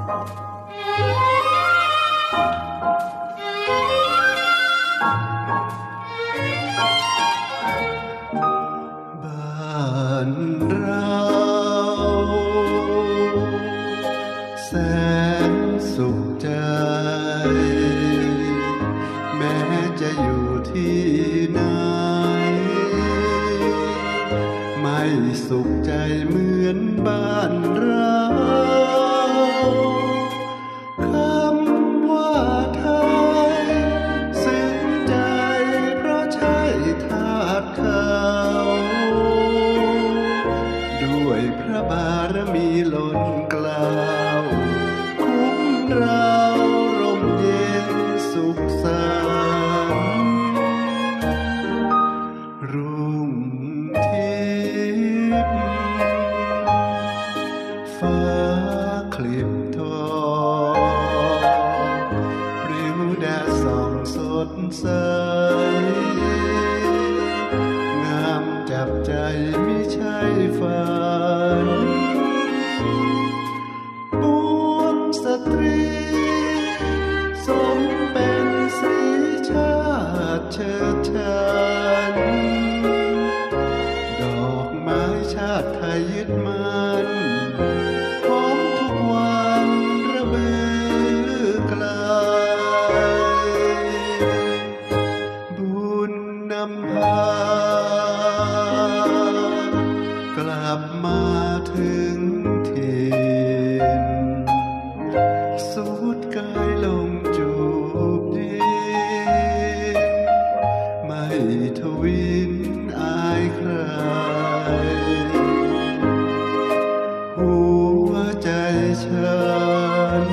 บ้านเราแสนสุขใจแม้จะอยู่ที่ไหนไม่สุขใจเหมือนบ้านเราคำว่าไทยซึ้งใจเพราะใช่ทาสเขาด้วยพระบารมีล้นเกล้าคุ้มเราร่มเย็นสุขสันต์รุ่งทิพย์ฟ้าคลิบทองปลิวแดดส่องสดใสงามจับใจมิใช่ฝันปวงสตรีสมเป็นสีชาติเชิดชันดอกไม้ชาติไทยยึดมันหอมทุกวันระเบือไกลบุญนำพากลับมาถึงถิ่นสุดกายลงจูบดินไม่ทวินอายใครหัวใจฉัน